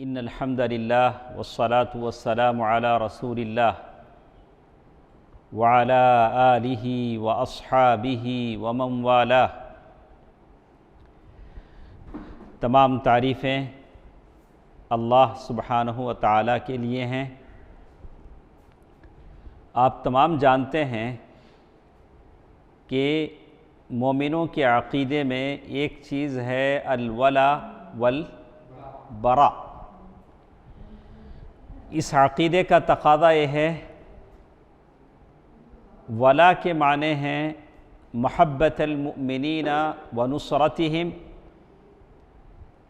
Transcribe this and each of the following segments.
ان الحمد للہ والصلاة والسلام علی رسول اللہ وعلی آلہ واصحابہ ومن والاہ۔ تمام تعریفیں اللہ سبحانہ و تعالیٰ کے لیے ہیں۔ آپ تمام جانتے ہیں کہ مومنوں کے عقیدے میں ایک چیز ہے الولا والبراء۔ اس عقیدے کا تقاضا یہ ہے، ولا کے معنی ہیں محبت المؤمنین ونصرتہم،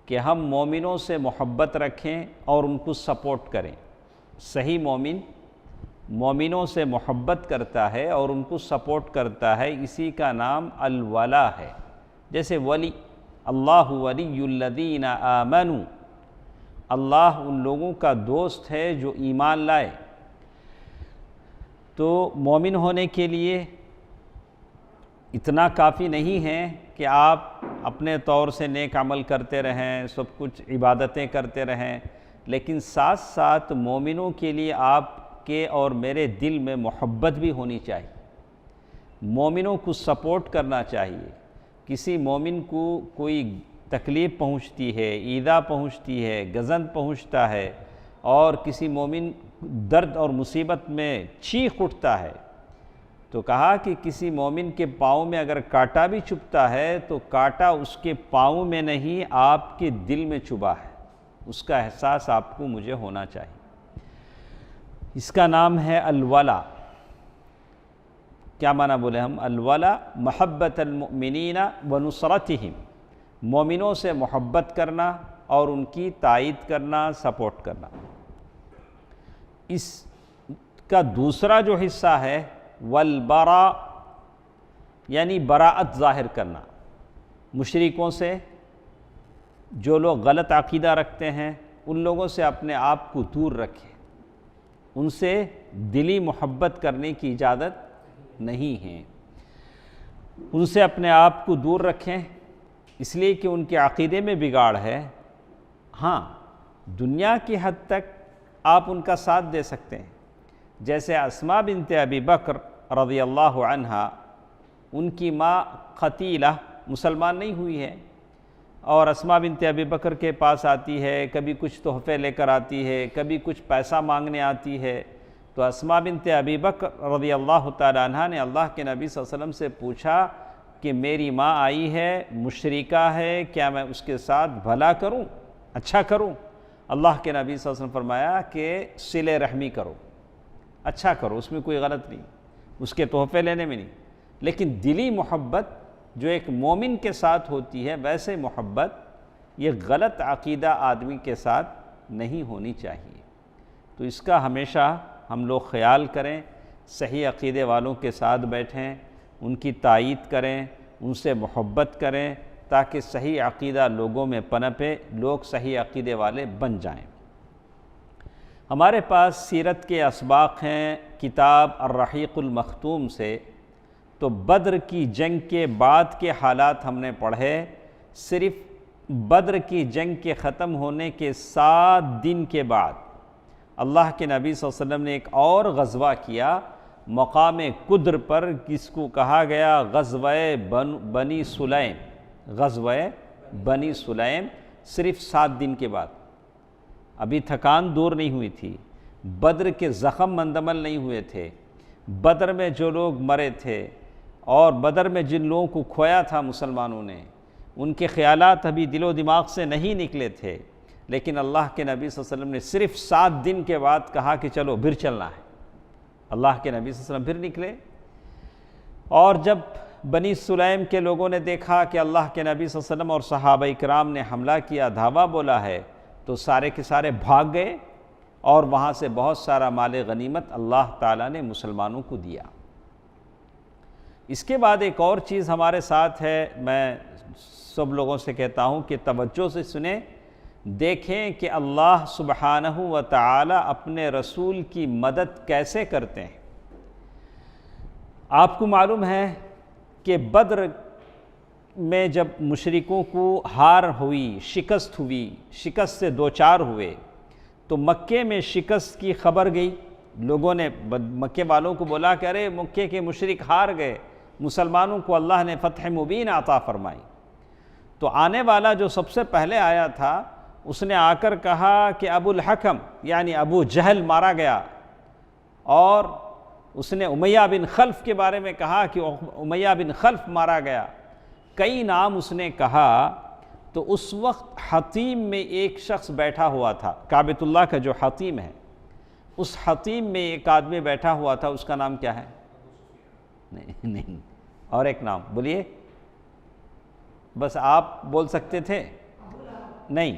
کہ ہم مومنوں سے محبت رکھیں اور ان کو سپورٹ کریں۔ صحیح مومن مومنوں سے محبت کرتا ہے اور ان کو سپورٹ کرتا ہے، اسی کا نام الولا ہے۔ جیسے ولی، اللہ ولی الذین آمنوا، اللہ ان لوگوں کا دوست ہے جو ایمان لائے۔ تو مومن ہونے کے لیے اتنا کافی نہیں ہے کہ آپ اپنے طور سے نیک عمل کرتے رہیں، سب کچھ عبادتیں کرتے رہیں، لیکن ساتھ ساتھ مومنوں کے لیے آپ کے اور میرے دل میں محبت بھی ہونی چاہیے۔ مومنوں کو سپورٹ کرنا چاہیے۔ کسی مومن کو کوئی تکلیف پہنچتی ہے، ایذا پہنچتی ہے، گزن پہنچتا ہے، اور کسی مومن درد اور مصیبت میں چیخ اٹھتا ہے، تو کہا کہ کسی مومن کے پاؤں میں اگر کانٹا بھی چبھتا ہے تو کانٹا اس کے پاؤں میں نہیں، آپ کے دل میں چبھا ہے۔ اس کا احساس آپ کو مجھے ہونا چاہیے۔ اس کا نام ہے الولا۔ کیا معنی بولے ہم؟ الولا محبت المؤمنین ونصرتہم، مومنوں سے محبت کرنا اور ان کی تائید کرنا، سپورٹ کرنا۔ اس کا دوسرا جو حصہ ہے والبراء، یعنی براءت ظاہر کرنا۔ مشرکوں سے، جو لوگ غلط عقیدہ رکھتے ہیں، ان لوگوں سے اپنے آپ کو دور رکھیں۔ ان سے دلی محبت کرنے کی اجازت نہیں ہے۔ ان سے اپنے آپ کو دور رکھیں، اس لیے کہ ان کے عقیدے میں بگاڑ ہے۔ ہاں، دنیا کی حد تک آپ ان کا ساتھ دے سکتے ہیں۔ جیسے اسماء بنت ابی بکر رضی اللہ عنہا، ان کی ماں قتیلہ مسلمان نہیں ہوئی ہے، اور اسماء بنت ابی بکر کے پاس آتی ہے، کبھی کچھ تحفے لے کر آتی ہے، کبھی کچھ پیسہ مانگنے آتی ہے۔ تو اسماء بنت ابی بکر رضی اللہ تعالی عنہ نے اللہ کے نبی صلی اللہ علیہ وسلم سے پوچھا کہ میری ماں آئی ہے، مشرکہ ہے، کیا میں اس کے ساتھ بھلا کروں، اچھا کروں؟ اللہ کے نبی صلی اللہ علیہ وسلم فرمایا کہ صلہ رحمی کرو، اچھا کرو، اس میں کوئی غلط نہیں، اس کے تحفے لینے میں نہیں، لیکن دلی محبت جو ایک مومن کے ساتھ ہوتی ہے، ویسے محبت یہ غلط عقیدہ آدمی کے ساتھ نہیں ہونی چاہیے۔ تو اس کا ہمیشہ ہم لوگ خیال کریں، صحیح عقیدے والوں کے ساتھ بیٹھیں، ان کی تائید کریں، ان سے محبت کریں، تاکہ صحیح عقیدہ لوگوں میں پنپے، لوگ صحیح عقیدے والے بن جائیں۔ ہمارے پاس سیرت کے اسباق ہیں کتاب الرحیق المختوم سے، تو بدر کی جنگ کے بعد کے حالات ہم نے پڑھے۔ صرف بدر کی جنگ کے ختم ہونے کے 7 دن کے بعد اللہ کے نبی صلی اللہ علیہ وسلم نے ایک اور غزوہ کیا مقام قدر پر، جس کو کہا گیا غزوہ بنی سلیم۔ غزوہ بنی سلیم صرف 7 دن کے بعد۔ ابھی تھکان دور نہیں ہوئی تھی، بدر کے زخم مندمل نہیں ہوئے تھے، بدر میں جو لوگ مرے تھے اور بدر میں جن لوگوں کو کھویا تھا مسلمانوں نے، ان کے خیالات ابھی دل و دماغ سے نہیں نکلے تھے، لیکن اللہ کے نبی صلی اللہ علیہ وسلم نے صرف 7 دن کے بعد کہا کہ چلو پھر چلنا ہے۔ اللہ کے نبی صلی اللہ علیہ وسلم پھر نکلے، اور جب بنی سلیم کے لوگوں نے دیکھا کہ اللہ کے نبی صلی اللہ علیہ وسلم اور صحابہ کرام نے حملہ کیا، دھاوا بولا ہے، تو سارے کے سارے بھاگ گئے، اور وہاں سے بہت سارا مال غنیمت اللہ تعالیٰ نے مسلمانوں کو دیا۔ اس کے بعد ایک اور چیز ہمارے ساتھ ہے، میں سب لوگوں سے کہتا ہوں کہ توجہ سے سنیں، دیکھیں کہ اللہ سبحانہ و تعالی اپنے رسول کی مدد کیسے کرتے ہیں۔ آپ کو معلوم ہے کہ بدر میں جب مشرکوں کو ہار ہوئی، شکست ہوئی، شکست سے دوچار ہوئے، تو مکے میں شکست کی خبر گئی، لوگوں نے مکے والوں کو بولا کہ ارے مکے کے مشرک ہار گئے، مسلمانوں کو اللہ نے فتح مبین عطا فرمائی۔ تو آنے والا جو سب سے پہلے آیا تھا، اس نے آ کر کہا کہ ابو الحکم یعنی ابو جہل مارا گیا، اور اس نے امیہ بن خلف کے بارے میں کہا کہ امیہ بن خلف مارا گیا، کئی نام اس نے کہا۔ تو اس وقت حطیم میں ایک شخص بیٹھا ہوا تھا، کعبۃ اللہ کا جو حطیم ہے، اس حطیم میں ایک آدمی بیٹھا ہوا تھا، اس کا نام کیا ہے؟ نہیں، اور ایک نام بولیے، بس آپ بول سکتے تھے، نہیں،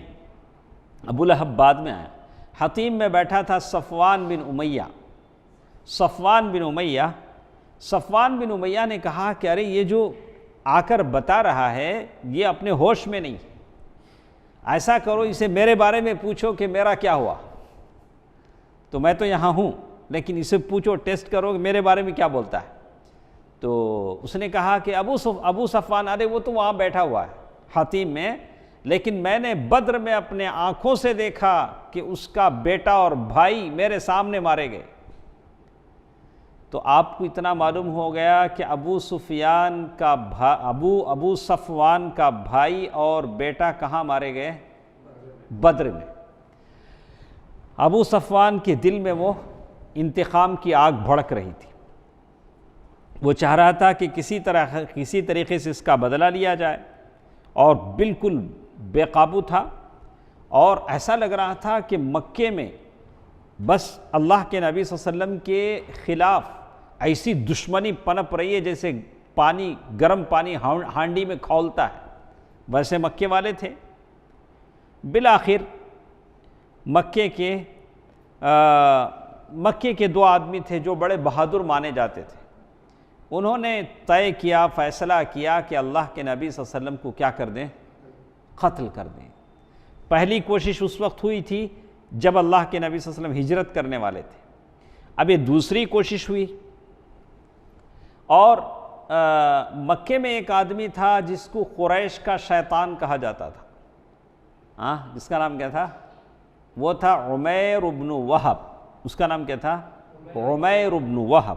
ابو لہب بعد میں آیا۔ حطیم میں بیٹھا تھا صفوان بن امیہ۔ صفوان بن امیہ نے کہا کہ ارے یہ جو آ کر بتا رہا ہے یہ اپنے ہوش میں نہیں، ایسا کرو اسے میرے بارے میں پوچھو کہ میرا کیا ہوا، تو میں تو یہاں ہوں، لیکن اسے پوچھو، ٹیسٹ کرو کہ میرے بارے میں کیا بولتا ہے۔ تو اس نے کہا کہ ابو صفوان، ارے وہ تو وہاں بیٹھا ہوا ہے حطیم میں، لیکن میں نے بدر میں اپنے آنکھوں سے دیکھا کہ اس کا بیٹا اور بھائی میرے سامنے مارے گئے۔ تو آپ کو اتنا معلوم ہو گیا کہ ابو صفوان کا بھائی اور بیٹا کہاں مارے گئے؟ بدر میں۔ ابو صفوان کے دل میں وہ انتقام کی آگ بھڑک رہی تھی، وہ چاہ رہا تھا کہ کسی طریقے سے اس کا بدلہ لیا جائے، اور بالکل بے قابو تھا، اور ایسا لگ رہا تھا کہ مکے میں بس اللہ کے نبی صلی اللہ علیہ وسلم کے خلاف ایسی دشمنی پنپ رہی ہے جیسے گرم پانی ہانڈی میں کھولتا ہے، ویسے مکے والے تھے۔ بالآخر مکے کے دو آدمی تھے جو بڑے بہادر مانے جاتے تھے، انہوں نے طے کیا، فیصلہ کیا کہ اللہ کے نبی صلی اللہ علیہ وسلم کو کیا کر دیں؟ قتل کر دیں۔ پہلی کوشش اس وقت ہوئی تھی جب اللہ کے نبی صلی اللہ علیہ وسلم ہجرت کرنے والے تھے، اب یہ دوسری کوشش ہوئی، اور مکے میں ایک آدمی تھا جس کو قریش کا شیطان کہا جاتا تھا، جس کا نام کیا تھا؟ وہ تھا عمیر بن وہب۔ اس کا نام کیا تھا؟ عمیر بن وہب،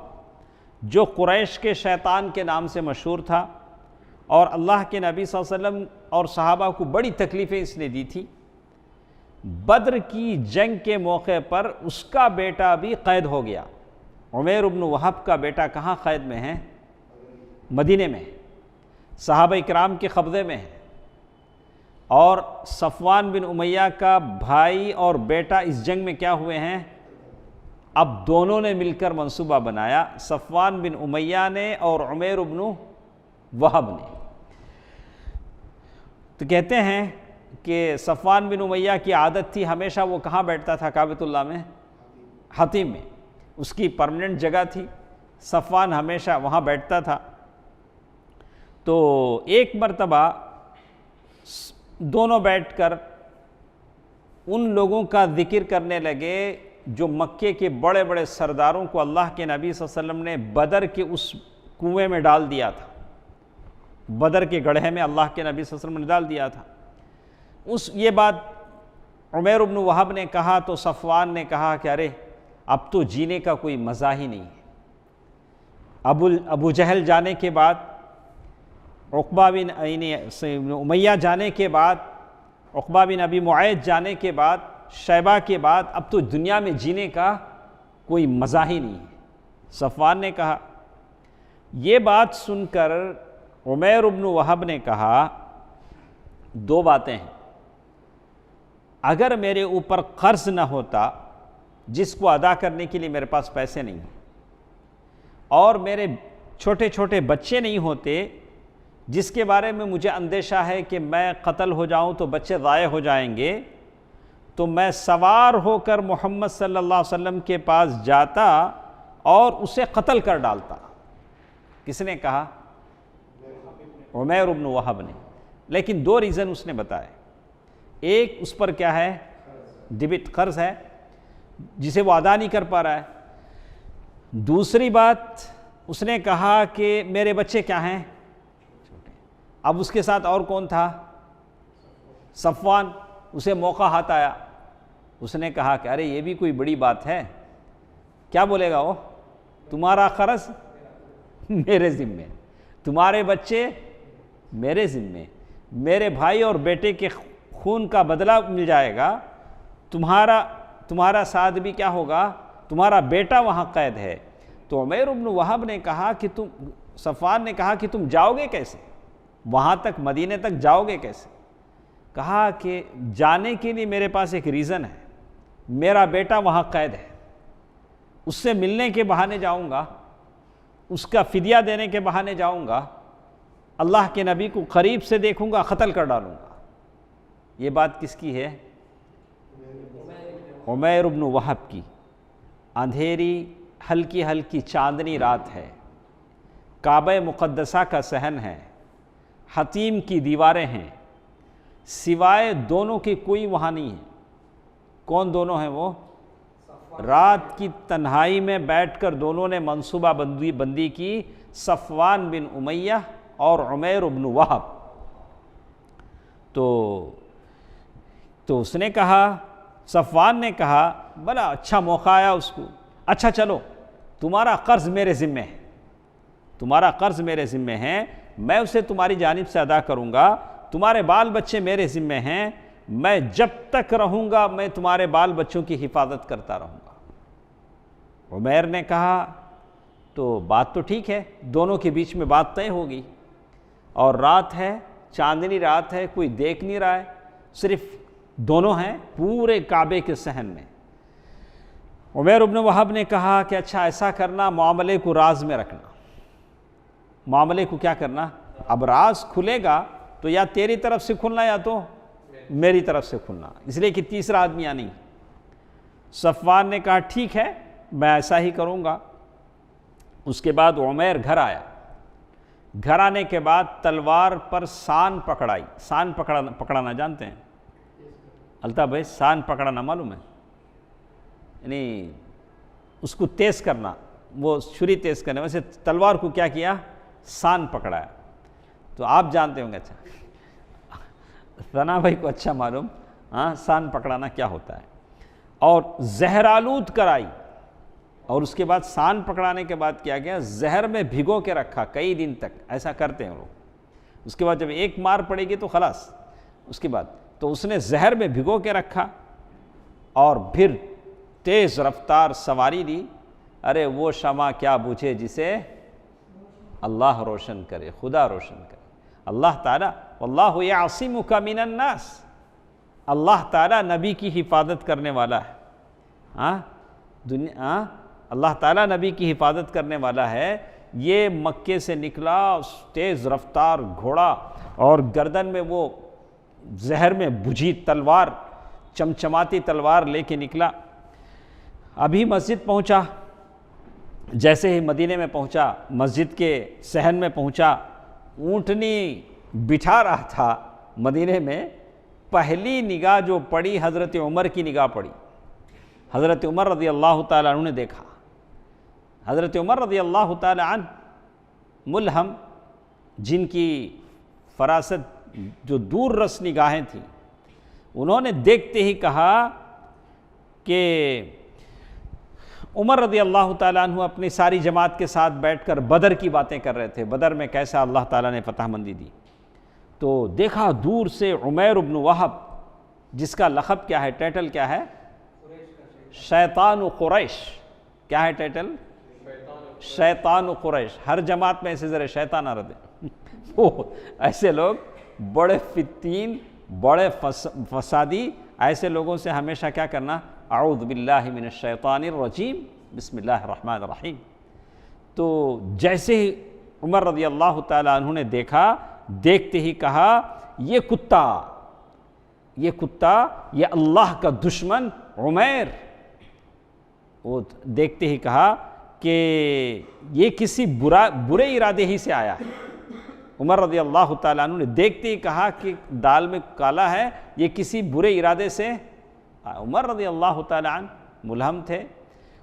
جو قریش کے شیطان کے نام سے مشہور تھا، اور اللہ کے نبی صلی اللہ علیہ وسلم اور صحابہ کو بڑی تکلیفیں اس نے دی تھی۔ بدر کی جنگ کے موقع پر اس کا بیٹا بھی قید ہو گیا۔ عمیر بن وہب کا بیٹا کہاں قید میں ہے؟ مدینے میں، صحابہ اکرام کے قبضے میں ہے، اور صفوان بن امیہ کا بھائی اور بیٹا اس جنگ میں کیا ہوئے ہیں؟ اب دونوں نے مل کر منصوبہ بنایا، صفوان بن امیہ نے اور عمیر بن وہب نے۔ تو کہتے ہیں کہ صفوان بن امیہ کی عادت تھی، ہمیشہ وہ کہاں بیٹھتا تھا؟ کعبۃ اللہ میں، حطیم میں، اس کی پرماننٹ جگہ تھی، صفوان ہمیشہ وہاں بیٹھتا تھا۔ تو ایک مرتبہ دونوں بیٹھ کر ان لوگوں کا ذکر کرنے لگے جو مکے کے بڑے بڑے سرداروں کو اللہ کے نبی صلی اللہ علیہ وسلم نے بدر کے اس کنویں میں ڈال دیا تھا، بدر کے گڑھے میں اللہ کے نبی صلی اللہ علیہ وسلم نے ڈال دیا تھا۔ یہ بات عمیر بن وہب نے کہا تو صفوان نے کہا کہ ارے اب تو جینے کا کوئی مزہ ہی نہیں ہے۔ ابو جہل جانے کے بعد، عقبہ بن امیہ جانے کے بعد، عقبہ بن ابی معیط جانے کے بعد، شیبہ کے بعد، اب تو دنیا میں جینے کا کوئی مزہ ہی نہیں ہے، صفوان نے کہا۔ یہ بات سن کر عمیر بن وہب نے کہا دو باتیں ہیں، اگر میرے اوپر قرض نہ ہوتا جس کو ادا کرنے کے لیے میرے پاس پیسے نہیں ہیں، اور میرے چھوٹے چھوٹے بچے نہیں ہوتے جس کے بارے میں مجھے اندیشہ ہے کہ میں قتل ہو جاؤں تو بچے ضائع ہو جائیں گے، تو میں سوار ہو کر محمد صلی اللہ علیہ وسلم کے پاس جاتا اور اسے قتل کر ڈالتا۔ کس نے کہا؟ عمیر بن وہب نے۔ لیکن دو ریزن اس نے بتائے، ایک اس پر کیا ہے؟ ڈیبٹ، قرض ہے جسے وہ ادا نہیں کر پا رہا ہے۔ دوسری بات اس نے کہا کہ میرے بچے کیا ہیں؟ اب اس کے ساتھ اور کون تھا؟ صفوان. اسے موقع ہاتھ آیا, اس نے کہا کہ ارے یہ بھی کوئی بڑی بات ہے. کیا بولے گا وہ؟ تمہارا قرض میرے ذمے, تمہارے بچے میرے ذمے, میرے بھائی اور بیٹے کے خون کا بدلہ مل جائے گا, تمہارا ساتھ بھی کیا ہوگا, تمہارا بیٹا وہاں قید ہے. تو عمیر بن وہب نے کہا کہ صفوان نے کہا کہ تم جاؤ گے کیسے وہاں تک, مدینے تک جاؤ گے کیسے؟ کہا کہ جانے کے لیے میرے پاس ایک ریزن ہے, میرا بیٹا وہاں قید ہے, اس سے ملنے کے بہانے جاؤں گا, اس کا فدیہ دینے کے بہانے جاؤں گا, اللہ کے نبی کو قریب سے دیکھوں گا, قتل کر ڈالوں گا. یہ بات کس کی ہے؟ عمیر بن وہب کی. اندھیری ہلکی ہلکی چاندنی رات ہے, کعبہ مقدسہ کا صحن ہے, حتیم کی دیواریں ہیں, سوائے دونوں کے کوئی وہاں نہیں ہے. کون دونوں ہیں وہ؟ رات کی تنہائی میں بیٹھ کر دونوں نے منصوبہ بندی کی, صفوان بن امیہ اور عمیر بن وہب. تو اس نے کہا, صفوان نے کہا بڑا اچھا موقع آیا اس کو, اچھا چلو تمہارا قرض میرے ذمے ہے, تمہارا قرض میرے ذمے ہے, میں اسے تمہاری جانب سے ادا کروں گا, تمہارے بال بچے میرے ذمے ہیں, میں جب تک رہوں گا میں تمہارے بال بچوں کی حفاظت کرتا رہوں گا. عمیر نے کہا تو بات تو ٹھیک ہے, دونوں کے بیچ میں بات طے ہوگی, اور رات ہے, چاندنی رات ہے, کوئی دیکھ نہیں رہا ہے, صرف دونوں ہیں پورے کعبے کے صحن میں. عمیر بن وہب نے کہا کہ اچھا ایسا کرنا, معاملے کو راز میں رکھنا. معاملے کو کیا کرنا؟ اب راز کھلے گا تو یا تیری طرف سے کھلنا یا تو میری طرف سے کھلنا, اس لیے کہ تیسرا آدمی نہیں. صفوان نے کہا ٹھیک ہے میں ایسا ہی کروں گا. اس کے بعد عمیر گھر آیا, گھر آنے کے بعد تلوار پر سان پکڑائی. سان پکڑانا جانتے ہیں الطاف بھائی؟ سان پکڑانا معلوم ہے؟ یعنی اس کو تیز کرنا, وہ چھری تیز کرنے, ویسے تلوار کو کیا کیا؟ سان پکڑایا. تو آپ جانتے ہوں گے, اچھا ثنا بھائی کو اچھا معلوم, ہاں سان پکڑانا کیا ہوتا ہے. اور زہر آلود کرائی, اور اس کے بعد سان پکڑانے کے بعد کیا گیا, زہر میں بھگو کے رکھا کئی دن تک, ایسا کرتے ہیں لوگ. اس کے بعد جب ایک مار پڑے گی تو خلاص, اس کے بعد تو اس نے زہر میں بھگو کے رکھا اور پھر تیز رفتار سواری لی. ارے وہ شمع کیا بجھے جسے اللہ روشن کرے, خدا روشن کرے. اللہ تعالیٰ واللہ یعصمک من الناس, اللہ تعالیٰ نبی کی حفاظت کرنے والا ہے. اللہ تعالیٰ نبی کی حفاظت کرنے والا ہے. یہ مکے سے نکلا تیز رفتار گھوڑا, اور گردن میں وہ زہر میں بجھی تلوار, چمچماتی تلوار لے کے نکلا. ابھی مسجد پہنچا, جیسے ہی مدینے میں پہنچا, مسجد کے صحن میں پہنچا, اونٹنی بٹھا رہا تھا مدینے میں. پہلی نگاہ جو پڑی حضرت عمر کی نگاہ پڑی. حضرت عمر رضی اللہ تعالیٰ عنہ نے دیکھا. حضرت عمر رضی اللہ تعالیٰ عنہ ملہم, جن کی فراست جو دور رس نگاہیں تھیں, انہوں نے دیکھتے ہی کہا کہ عمر رضی اللہ تعالیٰ عنہ اپنی ساری جماعت کے ساتھ بیٹھ کر بدر کی باتیں کر رہے تھے, بدر میں کیسا اللہ تعالیٰ نے فتح مندی دی. تو دیکھا دور سے عمیر بن وہب, جس کا لقب کیا ہے, ٹائٹل کیا ہے؟ شیطان قریش. کیا ہے ٹائٹل؟ شیطان قریش. ہر جماعت میں ایسے ذرا شیطان آ رہے تھے. ایسے لوگ بڑے فتین, بڑے فسادی, ایسے لوگوں سے ہمیشہ کیا کرنا؟ اعوذ باللہ من الشیطان الرجیم, بسم اللہ الرحمن الرحیم. تو جیسے ہی عمر رضی اللہ تعالیٰ عنہ نے دیکھا, دیکھتے ہی کہا یہ کتا, یہ اللہ کا دشمن عمیر. وہ دیکھتے ہی کہا کہ یہ کسی برے ارادے ہی سے آیا ہے. عمر رضی اللہ تعالیٰ عنہ نے دیکھتے ہی کہا کہ دال میں کالا ہے, یہ کسی برے ارادے سے. عمر رضی اللہ تعالیٰ عنہ ملہم تھے,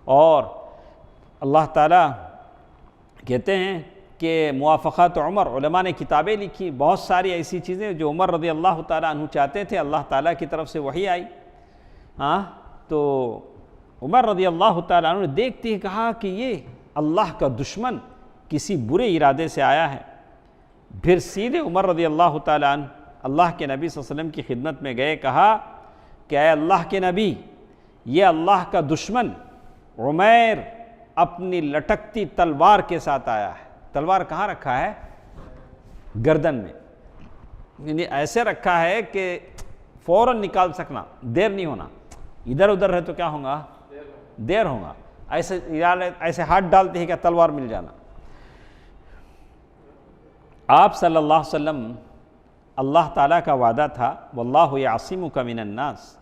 اور اللہ تعالیٰ کہتے ہیں کہ کہ موافقات عمر، علماء نے کتابیں لکھی، بہت ساری ایسی چیزیں جو عمر رضی اللہ تعالیٰ عنہ چاہتے تھے، اللہ تعالیٰ کی طرف سے وحی آئی۔ تو عمر رضی اللہ تعالیٰ عنہ نے دیکھتے ہی کہا کہ یہ اللہ کا دشمن کسی برے ارادے سے آیا ہے۔ پھر سیدھے عمر رضی اللہ تعالیٰ عنہ اللہ کے نبی صلی اللہ علیہ وسلم کی خدمت میں گئے، کہا کہ اے اللہ کے نبی، یہ اللہ کا دشمن عمیر اپنی لٹکتی تلوار کے ساتھ آیا ہے۔ تلوار کہاں رکھا ہے؟ گردن میں، یعنی ایسے رکھا ہے کہ فوراً نکال سکنا، دیر نہیں ہونا۔ ادھر ادھر ہے تو کیا ہوگا؟ دیر ہوگا۔ ایسے ہاتھ ڈالتے ہیں کہ تلوار مل جانا۔ آپ صلی اللہ علیہ وسلم، اللہ تعالیٰ کا وعدہ تھا واللہ یعصمک من الناس،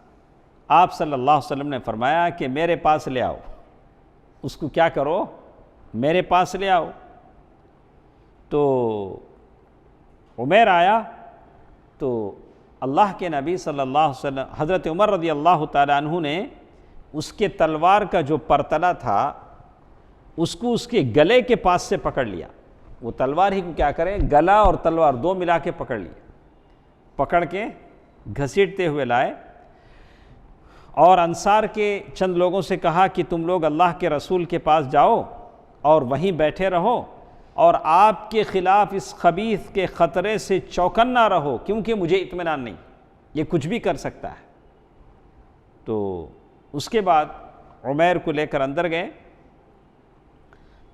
آپ صلی اللہ علیہ وسلم نے فرمایا کہ میرے پاس لے آؤ، اس کو کیا کرو؟ میرے پاس لے آؤ۔ تو عمیر آیا تو اللہ کے نبی صلی اللہ علیہ وسلم، حضرت عمر رضی اللہ تعالیٰ عنہ نے اس کے تلوار کا جو پرتلا تھا اس کو اس کے گلے کے پاس سے پکڑ لیا۔ وہ تلوار ہی کو کیا کریں؟ گلا اور تلوار دو ملا کے پکڑ لیا، پکڑ کے گھسیٹتے ہوئے لائے، اور انصار کے چند لوگوں سے کہا کہ تم لوگ اللہ کے رسول کے پاس جاؤ اور وہیں بیٹھے رہو، اور آپ کے خلاف اس خبیث کے خطرے سے چوکنا رہو، کیونکہ مجھے اطمینان نہیں، یہ کچھ بھی کر سکتا ہے۔ تو اس کے بعد عمیر کو لے کر اندر گئے،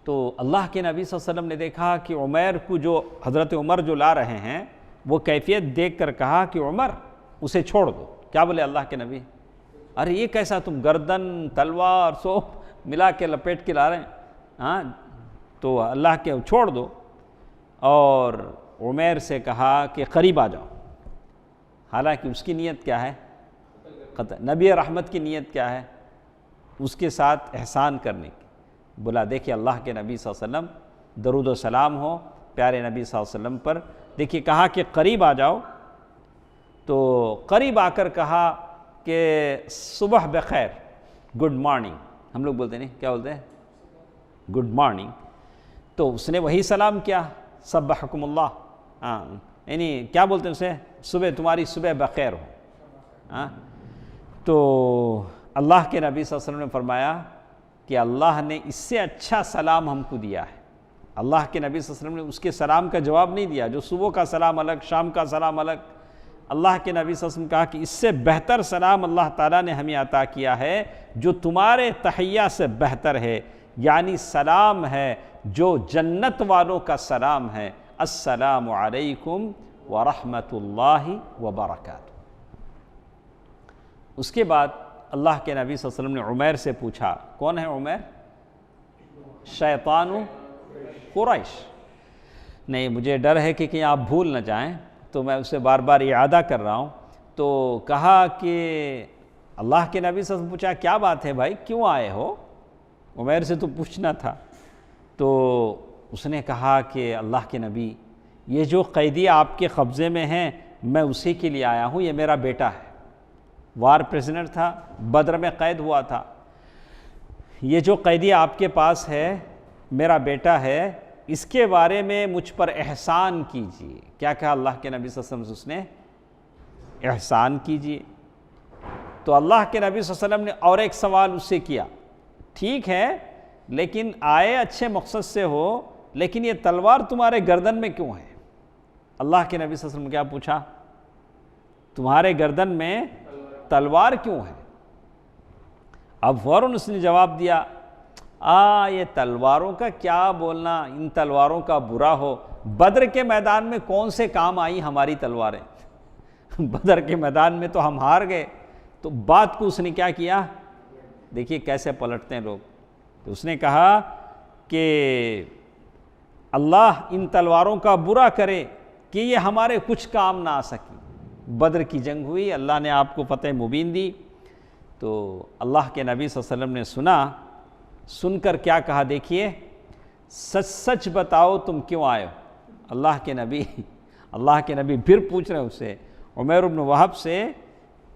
تو اللہ کے نبی صلی اللہ علیہ وسلم نے دیکھا کہ عمیر کو جو حضرت عمر جو لا رہے ہیں وہ کیفیت دیکھ کر کہا کہ عمر اسے چھوڑ دو۔ کیا بولے اللہ کے نبی؟ ارے یہ کیسا تم گردن تلوار سو ملا کے لپیٹ کے لا رہے ہیں؟ تو اللہ کے چھوڑ دو۔ اور عمیر سے کہا کہ قریب آ جاؤ، حالانکہ اس کی نیت کیا ہے؟ قتل۔ نبی رحمت کی نیت کیا ہے؟ اس کے ساتھ احسان کرنے کی۔ بولا دیکھیے اللہ کے نبی صلی اللہ علیہ وسلم، درود و سلام ہو پیارے نبی صلی اللہ علیہ وسلم پر، دیکھیے کہا کہ قریب آ جاؤ۔ تو قریب آ کر کہا کہ صبح بخیر، گڈ مارننگ، ہم لوگ بولتے نہیں، کیا بولتے ہیں؟ Good morning. تو اس نے وہی سلام کیا، سبحکم اللہ، یعنی کیا بولتے ہیں اسے؟ صبح تمہاری صبح بخیر ہو۔ تو اللہ کے نبی صلی اللہ علیہ وسلم نے فرمایا کہ اللہ نے اس سے اچھا سلام ہم کو دیا ہے۔ اللہ کے نبی صلی اللہ علیہ وسلم نے اس کے سلام کا جواب نہیں دیا، جو صبح کا سلام الگ، شام کا سلام الگ۔ اللہ کے نبی صلی اللہ علیہ وسلم نے کہا کہ اس سے بہتر سلام اللہ تعالیٰ نے ہمیں عطا کیا ہے، جو تمہارے تحیہ سے بہتر ہے، یعنی سلام ہے جو جنت والوں کا سلام ہے، السلام علیکم ورحمۃ اللہ وبرکاتہ۔ اس کے بعد اللہ کے نبی صلی اللہ علیہ وسلم نے عمیر سے پوچھا، کون ہے عمیر؟ شیطان قریش۔ نہیں، مجھے ڈر ہے کہ کہیں آپ بھول نہ جائیں، تو میں اسے بار بار اعادہ کر رہا ہوں۔ تو کہا کہ اللہ کے نبی صلی اللہ علیہ وسلم پوچھا کیا بات ہے بھائی، کیوں آئے ہو؟ عمیر سے تو پوچھنا تھا۔ تو اس نے کہا کہ اللہ کے نبی، یہ جو قیدی آپ کے قبضے میں ہیں میں اسی کے لیے آیا ہوں، یہ میرا بیٹا ہے، وار پریزنر تھا، بدر میں قید ہوا تھا۔ یہ جو قیدی آپ کے پاس ہے میرا بیٹا ہے، اس کے بارے میں مجھ پر احسان کیجیے۔ کیا کہا اللہ کے نبی صلی اللہ علیہ وسلم؟ اس نے احسان کیجیے۔ تو اللہ کے نبی صلی اللہ علیہ وسلم نے اور ایک سوال اس سے کیا، ٹھیک ہے لیکن آئے اچھے مقصد سے ہو، لیکن یہ تلوار تمہارے گردن میں کیوں ہے؟ اللہ کے نبی صلی اللہ علیہ وسلم نے کیا پوچھا؟ تمہارے گردن میں تلوار کیوں ہے؟ اب فوراً اس نے جواب دیا، یہ تلواروں کا کیا بولنا، ان تلواروں کا برا ہو، بدر کے میدان میں کون سے کام آئی ہماری تلواریں؟ بدر کے میدان میں تو ہم ہار گئے۔ تو بات کو اس نے کیا کیا؟ دیکھیے کیسے پلٹتے ہیں لوگ۔ تو اس نے کہا کہ اللہ ان تلواروں کا برا کرے کہ یہ ہمارے کچھ کام نہ آ سکی۔ بدر کی جنگ ہوئی، اللہ نے آپ کو فتح مبین دی۔ تو اللہ کے نبی صلی اللہ علیہ وسلم نے سن کر کیا کہا؟ دیکھیے سچ سچ بتاؤ تم کیوں آئے ہو؟ اللہ کے نبی پھر پوچھ رہے اسے، عمیر بن وہب سے،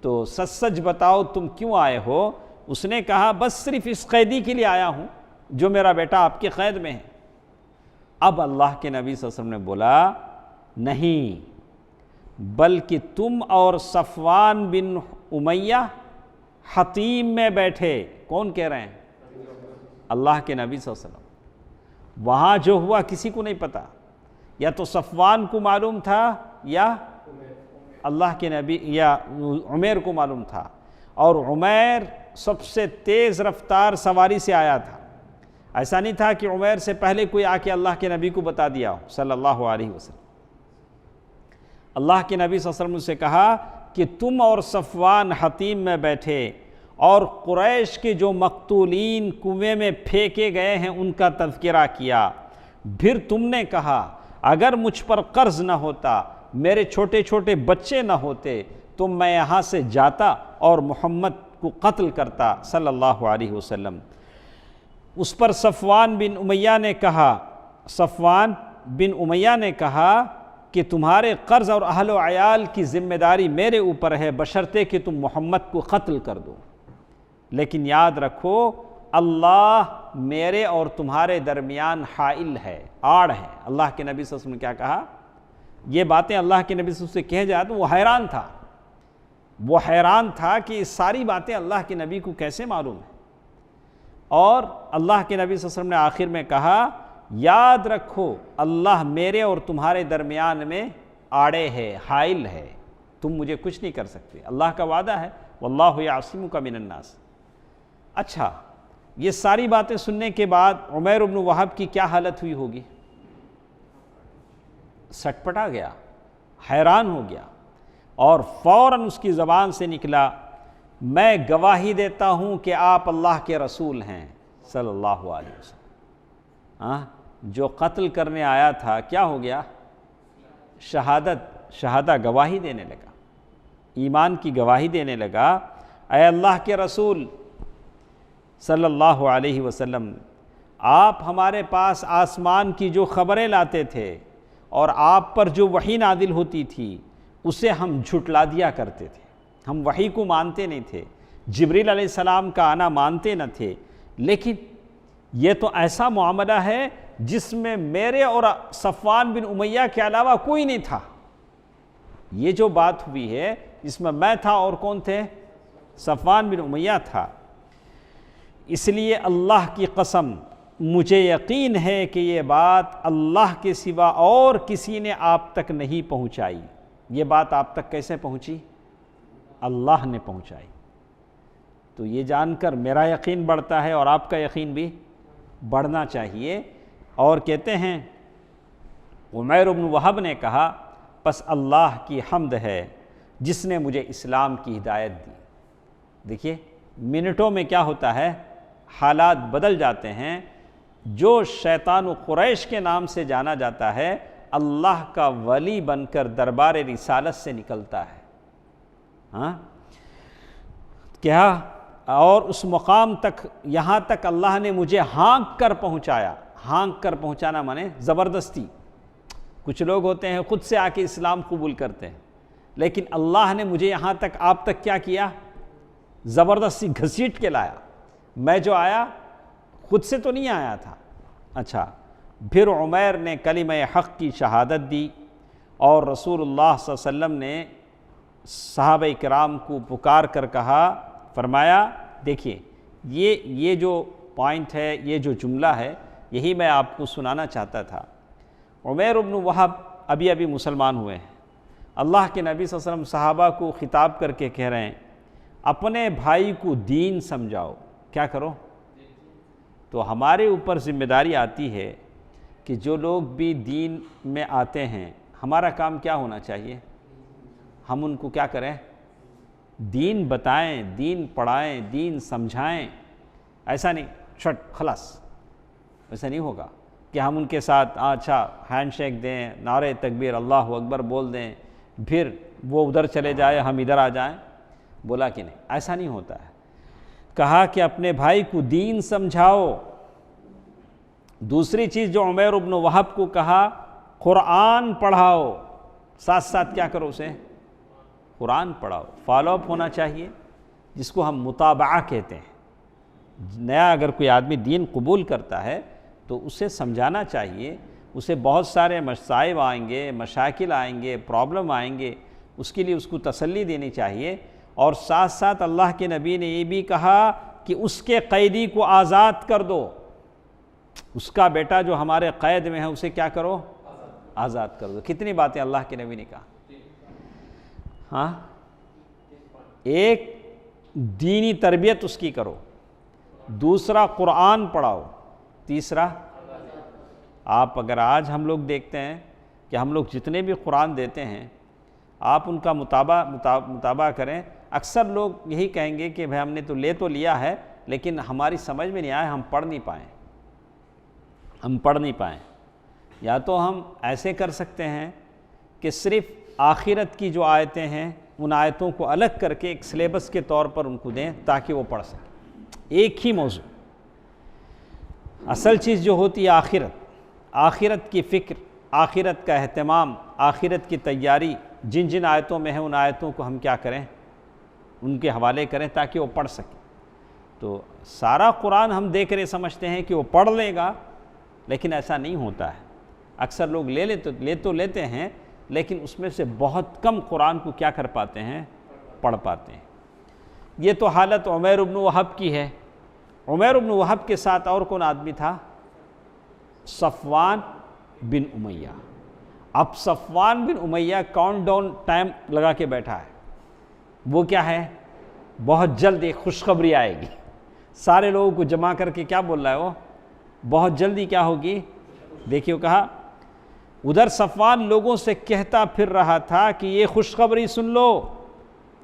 تو سچ سچ بتاؤ تم کیوں آئے ہو؟ اس نے کہا بس صرف اس قیدی کے لیے آیا ہوں جو میرا بیٹا آپ کے قید میں ہے۔ اب اللہ کے نبی صلی اللہ علیہ وسلم نے بولا نہیں، بلکہ تم اور صفوان بن امیہ حطیم میں بیٹھے. کون کہہ رہے ہیں؟ اللہ کے نبی صلی اللہ علیہ وسلم. وہاں جو ہوا کسی کو نہیں پتا، یا تو صفوان کو معلوم تھا یا اللہ کے نبی یا عمیر کو معلوم تھا، اور عمیر سب سے تیز رفتار سواری سے آیا تھا. ایسا نہیں تھا کہ عمیر سے پہلے کوئی آ کے اللہ کے نبی کو بتا دیا ہو صلی اللہ علیہ وسلم. اللہ کے نبی صلی اللہ علیہ وسلم سے کہا کہ تم اور صفوان حطیم میں بیٹھے اور قریش کے جو مقتولین کنویں میں پھینکے گئے ہیں ان کا تذکرہ کیا. پھر تم نے کہا اگر مجھ پر قرض نہ ہوتا، میرے چھوٹے چھوٹے بچے نہ ہوتے، تو میں یہاں سے جاتا اور محمد کو قتل کرتا صلی اللہ علیہ وسلم. اس پر صفوان بن امیہ نے کہا کہ تمہارے قرض اور اہل و عیال کی ذمہ داری میرے اوپر ہے، بشرطے کہ تم محمد کو قتل کر دو. لیکن یاد رکھو اللہ میرے اور تمہارے درمیان حائل ہے، آڑ ہے. اللہ کے نبی صلی اللہ علیہ وسلم نے کیا کہا؟ یہ باتیں اللہ کے نبی صلی اللہ علیہ وسلم سے کہے جائے تو وہ حیران تھا کہ یہ ساری باتیں اللہ کے نبی کو کیسے معلوم ہیں. اور اللہ کے نبی صلی اللہ علیہ وسلم نے آخر میں کہا یاد رکھو اللہ میرے اور تمہارے درمیان میں آڑے ہے، حائل ہے، تم مجھے کچھ نہیں کر سکتے. اللہ کا وعدہ ہے واللہ یعصمک من الناس. اچھا، یہ ساری باتیں سننے کے بعد عمیر بن وہب کی کیا حالت ہوئی ہوگی؟ سٹپٹا گیا، حیران ہو گیا، اور فوراً اس کی زبان سے نکلا میں گواہی دیتا ہوں کہ آپ اللہ کے رسول ہیں صلی اللہ علیہ وسلم. جو قتل کرنے آیا تھا کیا ہو گیا؟ شہادہ گواہی دینے لگا، ایمان کی گواہی دینے لگا. اے اللہ کے رسول صلی اللہ علیہ وسلم، آپ ہمارے پاس آسمان کی جو خبریں لاتے تھے اور آپ پر جو وحی نازل ہوتی تھی اسے ہم جھٹلا دیا کرتے تھے. ہم وحی کو مانتے نہیں تھے، جبریل علیہ السلام کا آنا مانتے نہ تھے. لیکن یہ تو ایسا معاملہ ہے جس میں میرے اور صفوان بن امیہ کے علاوہ کوئی نہیں تھا. یہ جو بات ہوئی ہے جس میں میں تھا اور کون تھے؟ صفوان بن امیہ تھا. اس لیے اللہ کی قسم مجھے یقین ہے کہ یہ بات اللہ کے سوا اور کسی نے آپ تک نہیں پہنچائی. یہ بات آپ تک کیسے پہنچی؟ اللہ نے پہنچائی. تو یہ جان کر میرا یقین بڑھتا ہے اور آپ کا یقین بھی بڑھنا چاہیے. اور کہتے ہیں عمیر بن وہب نے کہا پس اللہ کی حمد ہے جس نے مجھے اسلام کی ہدایت دی. دیکھیے منٹوں میں کیا ہوتا ہے، حالات بدل جاتے ہیں. جو شیطان و قریش کے نام سے جانا جاتا ہے اللہ کا ولی بن کر دربار رسالت سے نکلتا ہے. کیا اور اس مقام تک، یہاں تک اللہ نے مجھے ہانک کر پہنچایا. ہانک کر پہنچانا مانے زبردستی. کچھ لوگ ہوتے ہیں خود سے آ کے اسلام قبول کرتے ہیں، لیکن اللہ نے مجھے یہاں تک آپ تک کیا کیا؟ زبردستی گھسیٹ کے لایا. میں جو آیا خود سے تو نہیں آیا تھا. اچھا، پھر عمیر نے کلمہ حق کی شہادت دی اور رسول اللہ صلی اللہ علیہ وسلم نے صحابہ کرام کو پکار کر کہا، فرمایا دیکھیے یہ جو پوائنٹ ہے، یہ جو جملہ ہے، یہی میں آپ کو سنانا چاہتا تھا. عمیر بن وہب ابھی مسلمان ہوئے ہیں. اللہ کے نبی صلی اللہ علیہ وسلم صحابہ کو خطاب کر کے کہہ رہے ہیں اپنے بھائی کو دین سمجھاؤ. کیا کرو؟ تو ہمارے اوپر ذمہ داری آتی ہے کہ جو لوگ بھی دین میں آتے ہیں ہمارا کام کیا ہونا چاہیے؟ ہم ان کو کیا کریں؟ دین بتائیں، دین پڑھائیں، دین سمجھائیں. ایسا نہیں شٹ خلاص، ایسا نہیں ہوگا کہ ہم ان کے ساتھ اچھا ہینڈ شیک دیں، نعرہ تکبیر اللہ اکبر بول دیں، پھر وہ ادھر چلے جائے ہم ادھر آ جائیں. بولا کہ نہیں، ایسا نہیں ہوتا ہے. کہا کہ اپنے بھائی کو دین سمجھاؤ. دوسری چیز جو عمیر بن وہب کو کہا، قرآن پڑھاؤ. ساتھ ساتھ کیا کرو؟ اسے قرآن پڑھاؤ. فالو اپ ہونا چاہیے جس کو ہم متابعہ کہتے ہیں. نیا اگر کوئی آدمی دین قبول کرتا ہے تو اسے سمجھانا چاہیے اسے بہت سارے مصائب آئیں گے، مشاکل آئیں گے، پرابلم آئیں گے، اس کے لیے اس کو تسلی دینی چاہیے۔ اور ساتھ ساتھ اللہ کے نبی نے یہ بھی کہا کہ اس کے قیدی کو آزاد کر دو، اس کا بیٹا جو ہمارے قید میں ہے اسے کیا کرو؟ آزاد کر دو۔ کتنی باتیں اللہ کے نبی نے کہا۔ ہاں، ایک دینی تربیت اس کی کرو، دوسرا قرآن پڑھاؤ، تیسرا آپ اگر آج ہم لوگ دیکھتے ہیں کہ ہم لوگ جتنے بھی قرآن دیتے ہیں آپ ان کا مطابقہ کریں، اکثر لوگ یہی کہیں گے کہ بھائی ہم نے تو لیا ہے لیکن ہماری سمجھ میں نہیں آیا، ہم پڑھ نہیں پائیں۔ یا تو ہم ایسے کر سکتے ہیں کہ صرف آخرت کی جو آیتیں ہیں ان آیتوں کو الگ کر کے ایک سلیبس کے طور پر ان کو دیں تاکہ وہ پڑھ سکیں، ایک ہی موضوع۔ اصل چیز جو ہوتی ہے آخرت کی فکر، آخرت کا اہتمام، آخرت کی تیاری جن جن آیتوں میں ہے ان آیتوں کو ہم کیا کریں؟ ان کے حوالے کریں تاکہ وہ پڑھ سکیں۔ تو سارا قرآن ہم دیکھ رہے سمجھتے ہیں کہ وہ پڑھ لے گا، لیکن ایسا نہیں ہوتا ہے۔ اکثر لوگ لیتے ہیں لیکن اس میں سے بہت کم قرآن کو کیا کر پاتے ہیں؟ پڑھ پاتے ہیں۔ یہ تو حالت عمیر بن وہب کی ہے۔ عمیر بن وہب کے ساتھ اور کون آدمی تھا؟ صفوان بن امیہ۔ اب صفوان بن امیہ کاؤنٹ ڈاؤن ٹائم لگا کے بیٹھا ہے، وہ کیا ہے؟ بہت جلد ایک خوشخبری آئے گی، سارے لوگوں کو جمع کر کے کیا بول رہا ہے وہ؟ بہت جلدی کیا ہوگی؟ دیکھیے کہا ادھر صفوان لوگوں سے کہتا پھر رہا تھا کہ یہ خوشخبری سن لو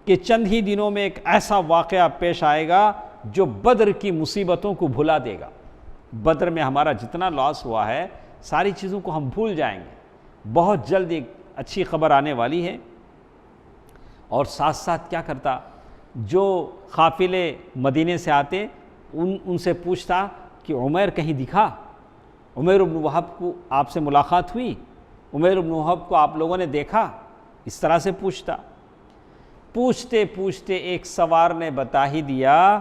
کہ چند ہی دنوں میں ایک ایسا واقعہ پیش آئے گا جو بدر کی مصیبتوں کو بھلا دے گا۔ بدر میں ہمارا جتنا لاس ہوا ہے ساری چیزوں کو ہم بھول جائیں گے، بہت جلد ایک اچھی خبر آنے والی ہے۔ اور ساتھ ساتھ کیا کرتا؟ جو قافلے مدینے سے آتے ان سے پوچھتا کہ عمیر کہیں دکھا، عمیر بن وہب کو آپ سے ملاقات ہوئی، عمیر بن وہب کو آپ لوگوں نے دیکھا؟ اس طرح سے پوچھتا۔ پوچھتے پوچھتے ایک سوار نے بتا ہی دیا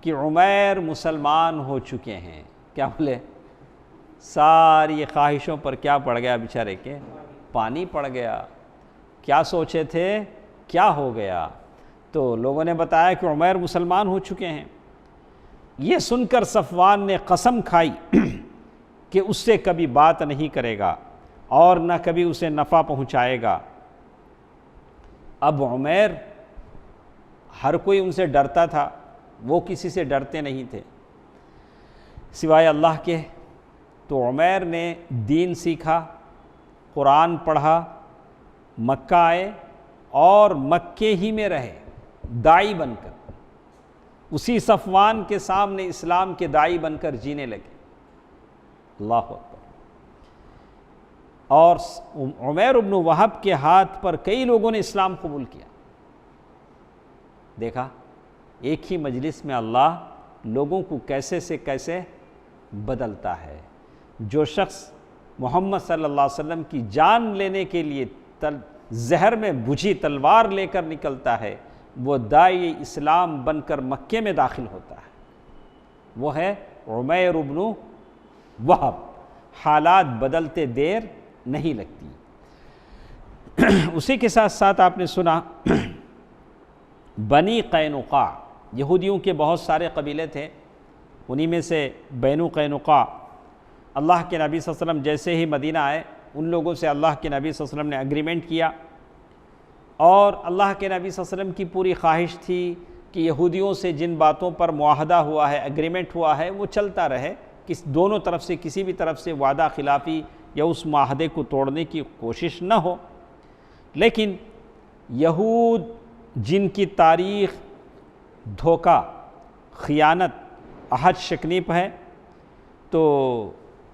کہ عمیر مسلمان ہو چکے ہیں۔ کیا بولے؟ ساری خواہشوں پر کیا پڑ گیا بیچارے کے؟ پانی پڑ گیا۔ کیا سوچے تھے؟ کیا ہو گیا؟ تو لوگوں نے بتایا کہ عمیر مسلمان ہو چکے ہیں۔ یہ سن کر صفوان نے قسم کھائی کہ اس سے کبھی بات نہیں کرے گا اور نہ کبھی اسے نفع پہنچائے گا۔ اب عمیر، ہر کوئی ان سے ڈرتا تھا، وہ کسی سے ڈرتے نہیں تھے سوائے اللہ کے۔ تو عمیر نے دین سیکھا، قرآن پڑھا، مکہ آئے اور مکے ہی میں رہے داعی بن کر، اسی صفوان کے سامنے اسلام کے داعی بن کر جینے لگے۔ اللہ اکبر۔ اور عمیر بن وہب کے ہاتھ پر کئی لوگوں نے اسلام قبول کیا۔ دیکھا ایک ہی مجلس میں اللہ لوگوں کو کیسے سے کیسے بدلتا ہے۔ جو شخص محمد صلی اللہ علیہ وسلم کی جان لینے کے لیے زہر میں بجھی تلوار لے کر نکلتا ہے، وہ داعی اسلام بن کر مکے میں داخل ہوتا ہے، وہ ہے عمیر بن وہب۔ حالات بدلتے دیر نہیں لگتی۔ اسی کے ساتھ ساتھ آپ نے سنا بنی قینقاع، یہودیوں کے بہت سارے قبیلے تھے، انہی میں سے بنو قینقاع۔ اللہ کے نبی صلی اللہ علیہ وسلم جیسے ہی مدینہ آئے، ان لوگوں سے اللہ کے نبی صلی اللہ علیہ وسلم نے اگریمنٹ کیا، اور اللہ کے نبی صلی اللہ علیہ وسلم کی پوری خواہش تھی کہ یہودیوں سے جن باتوں پر معاہدہ ہوا ہے، اگریمنٹ ہوا ہے، وہ چلتا رہے، دونوں طرف سے کسی بھی طرف سے وعدہ خلافی یا اس معاہدے کو توڑنے کی کوشش نہ ہو۔ لیکن یہود جن کی تاریخ دھوکہ، خیانت، عہد شکنیپ ہے، تو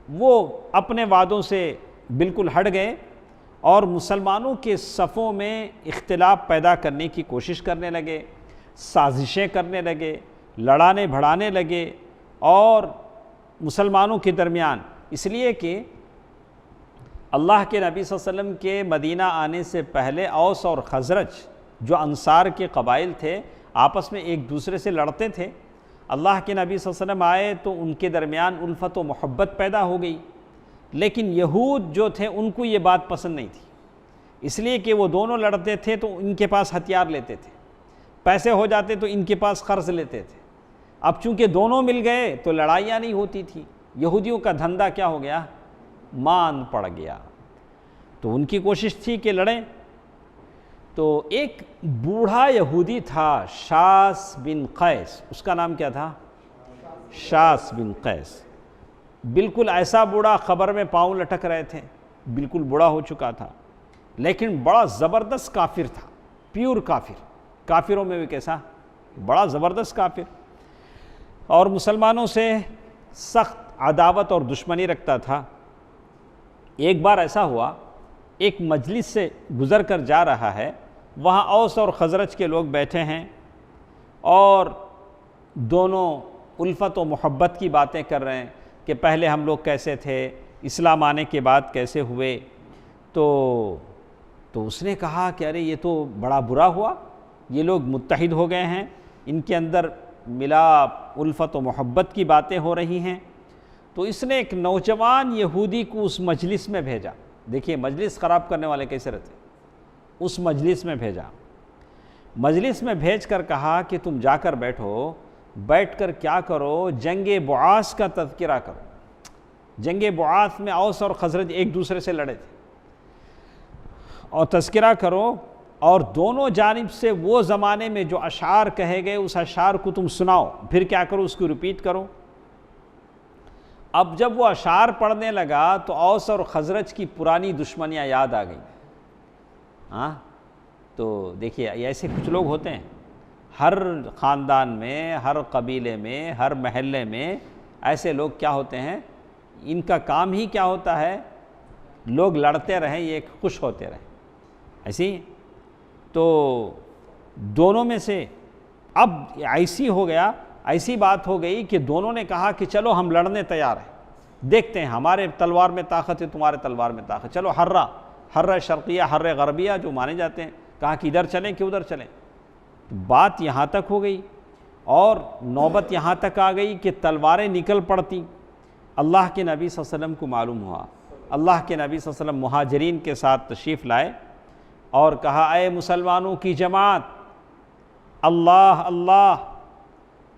وہ اپنے وعدوں سے بالکل ہٹ گئے اور مسلمانوں کے صفوں میں اختلاف پیدا کرنے کی کوشش کرنے لگے، سازشیں کرنے لگے، لڑانے بھڑانے لگے، اور مسلمانوں کے درمیان، اس لیے کہ اللہ کے نبی صلی اللہ علیہ وسلم کے مدینہ آنے سے پہلے اوس اور خزرج جو انصار کے قبائل تھے آپس میں ایک دوسرے سے لڑتے تھے۔ اللہ کے نبی صلی اللہ علیہ وسلم آئے تو ان کے درمیان الفت و محبت پیدا ہو گئی، لیکن یہود جو تھے ان کو یہ بات پسند نہیں تھی، اس لیے کہ وہ دونوں لڑتے تھے تو ان کے پاس ہتھیار لیتے تھے، پیسے ہو جاتے تو ان کے پاس قرض لیتے تھے۔ اب چونکہ دونوں مل گئے تو لڑائیاں نہیں ہوتی تھی، یہودیوں کا دھندا کیا ہو گیا؟ مان پڑ گیا۔ تو ان کی کوشش تھی کہ لڑیں۔ تو ایک بوڑھا یہودی تھا شاس بن قیس، اس کا نام کیا تھا؟ شاس بن قیس۔ بالکل ایسا بوڑھا، خبر میں پاؤں لٹک رہے تھے، بالکل بوڑھا ہو چکا تھا، لیکن بڑا زبردست کافر تھا، پیور کافر، کافروں میں بھی کیسا؟ بڑا زبردست کافر، اور مسلمانوں سے سخت عداوت اور دشمنی رکھتا تھا۔ ایک بار ایسا ہوا، ایک مجلس سے گزر کر جا رہا ہے، وہاں اوس اور خزرج کے لوگ بیٹھے ہیں اور دونوں الفت و محبت کی باتیں کر رہے ہیں کہ پہلے ہم لوگ کیسے تھے، اسلام آنے کے بعد کیسے ہوئے۔ تو اس نے کہا کہ ارے یہ تو بڑا برا ہوا، یہ لوگ متحد ہو گئے ہیں، ان کے اندر ملاپ الفت و محبت کی باتیں ہو رہی ہیں۔ تو اس نے ایک نوجوان یہودی کو اس مجلس میں بھیجا۔ دیکھیے مجلس خراب کرنے والے کیسے رہتے، اس مجلس میں بھیجا، مجلس میں بھیج کر کہا کہ تم جا کر بیٹھو، بیٹھ کر کیا کرو؟ جنگ بعاث کا تذکرہ کرو۔ جنگ بعاث میں اوس اور خزرج ایک دوسرے سے لڑے تھے، اور تذکرہ کرو، اور دونوں جانب سے وہ زمانے میں جو اشعار کہے گئے اس اشعار کو تم سناؤ، پھر کیا کرو؟ اس کو ریپیٹ کرو۔ اب جب وہ اشعار پڑھنے لگا تو اوس اور خزرج کی پرانی دشمنیاں یاد آ گئیں۔ تو دیکھیے ایسے کچھ لوگ ہوتے ہیں، ہر خاندان میں، ہر قبیلے میں، ہر محلے میں ایسے لوگ کیا ہوتے ہیں، ان کا کام ہی کیا ہوتا ہے؟ لوگ لڑتے رہیں، یہ خوش ہوتے رہیں، ایسی۔ تو دونوں میں سے اب ایسی بات ہو گئی کہ دونوں نے کہا کہ چلو ہم لڑنے تیار ہیں، دیکھتے ہیں ہمارے تلوار میں طاقت ہے، تمہارے تلوار میں طاقت، چلو حرہ شرقیہ، حرہ غربیہ جو مانے جاتے ہیں، کہا کہ ادھر چلیں کہ ادھر چلیں۔ بات یہاں تک ہو گئی اور نوبت یہاں تک آ گئی کہ تلواریں نکل پڑتی۔ اللہ کے نبی صلی اللہ علیہ وسلم کو معلوم ہوا، اللہ کے نبی صلی اللہ علیہ وسلم مہاجرین کے ساتھ تشریف لائے اور کہا اے مسلمانوں کی جماعت، اللہ اللہ،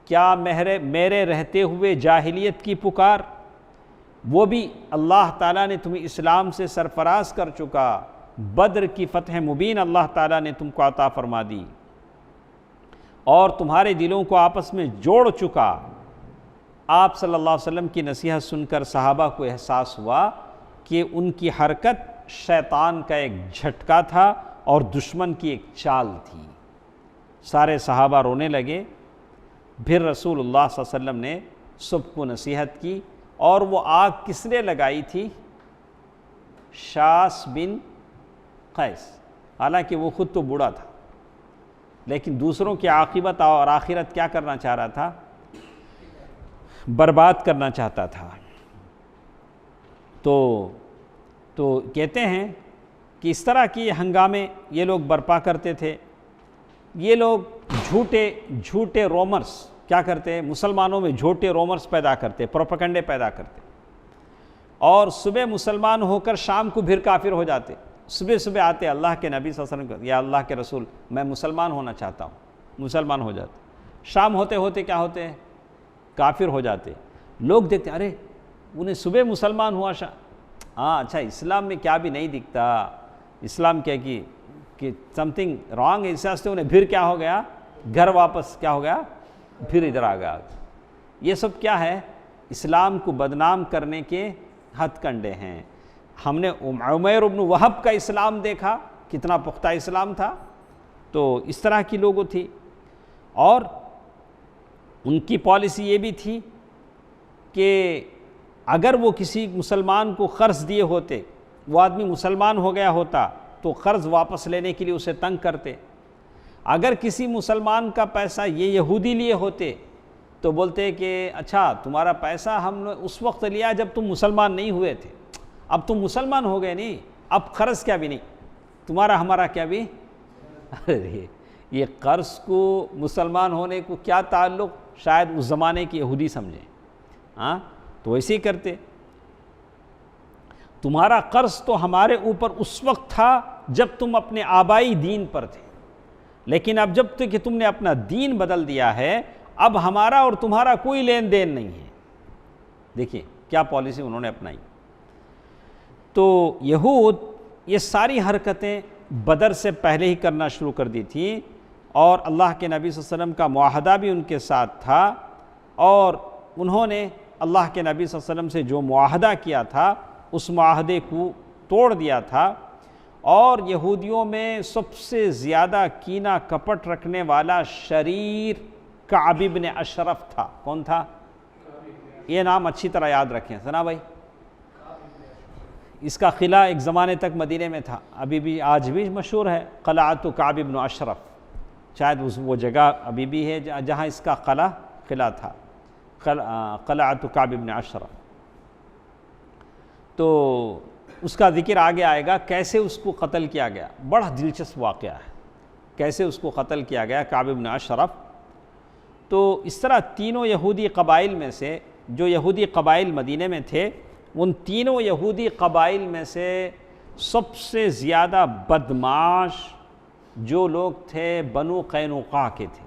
کیا میرے رہتے ہوئے جاہلیت کی پکار، وہ بھی اللہ تعالیٰ نے تمہیں اسلام سے سرفراز کر چکا، بدر کی فتح مبین اللہ تعالیٰ نے تم کو عطا فرما دی اور تمہارے دلوں کو آپس میں جوڑ چکا۔ آپ صلی اللہ علیہ وسلم کی نصیحت سن کر صحابہ کو احساس ہوا کہ ان کی حرکت شیطان کا ایک جھٹکا تھا اور دشمن کی ایک چال تھی۔ سارے صحابہ رونے لگے۔ پھر رسول اللہ صلی اللہ علیہ وسلم نے سب کو نصیحت کی، اور وہ آگ کس نے لگائی تھی؟ شاس بن قیس۔ حالانکہ وہ خود تو بوڑھا تھا، لیکن دوسروں کی عاقبت اور آخرت کیا کرنا چاہ رہا تھا؟ برباد کرنا چاہتا تھا۔ تو کہتے ہیں کہ اس طرح کی ہنگامے یہ لوگ برپا کرتے تھے۔ یہ لوگ جھوٹے رومرز کیا کرتے ہیں؟ مسلمانوں میں جھوٹے رومرز پیدا کرتے، پروپیگنڈے پیدا کرتے، اور صبح مسلمان ہو کر شام کو پھر کافر ہو جاتے۔ صبح آتے اللہ کے نبی صلی اللہ علیہ وسلم، یا اللہ کے رسول میں مسلمان ہونا چاہتا ہوں، مسلمان ہو جاتے، شام ہوتے ہوتے کیا ہوتے ہیں؟ کافر ہو جاتے۔ لوگ دیکھتے ارے انہیں صبح مسلمان ہوا، اچھا اسلام میں کیا بھی نہیں دکھتا، اسلام کیا کہ سم تھنگ رانگ ہے، اس واسطے انہیں پھر کیا ہو گیا؟ گھر واپس کیا ہو گیا؟ پھر ادھر آ گیا۔ یہ سب کیا ہے؟ اسلام کو بدنام کرنے کے ہتھ کنڈے ہیں۔ ہم نے عمیر بن وہب کا اسلام دیکھا، کتنا پختہ اسلام تھا۔ تو اس طرح کی لوگوں تھی، اور ان کی پالیسی یہ بھی تھی کہ اگر وہ کسی مسلمان کو قرض دیے ہوتے، وہ آدمی مسلمان ہو گیا ہوتا تو قرض واپس لینے کے لیے اسے تنگ کرتے۔ اگر کسی مسلمان کا پیسہ یہ یہودی لیے ہوتے تو بولتے کہ اچھا تمہارا پیسہ ہم نے اس وقت لیا جب تم مسلمان نہیں ہوئے تھے، اب تم مسلمان ہو گئے نہیں، اب قرض کیا بھی نہیں، تمہارا ہمارا کیا بھی۔ ارے یہ قرض کو مسلمان ہونے کو کیا تعلق، شاید اس زمانے کی یہودی سمجھیں، تو ایسے ہی کرتے۔ تمہارا قرض تو ہمارے اوپر اس وقت تھا جب تم اپنے آبائی دین پر تھے، لیکن اب جب کہ تم نے اپنا دین بدل دیا ہے، اب ہمارا اور تمہارا کوئی لین دین نہیں ہے۔ دیکھیے کیا پالیسی انہوں نے اپنائی۔ تو یہود یہ ساری حرکتیں بدر سے پہلے ہی کرنا شروع کر دی تھیں، اور اللہ کے نبی صلی اللہ علیہ وسلم کا معاہدہ بھی ان کے ساتھ تھا، اور انہوں نے اللہ کے نبی صلی اللہ علیہ وسلم سے جو معاہدہ کیا تھا اس معاہدے کو توڑ دیا تھا۔ اور یہودیوں میں سب سے زیادہ کینہ کپٹ رکھنے والا شریر کعب بن اشرف تھا۔ کون تھا؟ یہ نام اچھی طرح یاد رکھیں سنا بھائی۔ اس کا قلعہ ایک زمانے تک مدینے میں تھا، ابھی بھی آج بھی مشہور ہے، قلعۃ کعب بن اشرف، شاید وہ جگہ ابھی بھی ہے جہاں اس کا قلعہ تھا، قلعۃ کعب بن اشرف۔ تو اس کا ذکر آگے آئے گا، کیسے اس کو قتل کیا گیا، بڑا دلچسپ واقعہ ہے کیسے اس کو قتل کیا گیا کعب بن اشرف۔ تو اس طرح تینوں یہودی قبائل میں سے، جو یہودی قبائل مدینے میں تھے، ان تینوں یہودی قبائل میں سے سب سے زیادہ بدمعاش جو لوگ تھے بنو قینوقاع کے تھے۔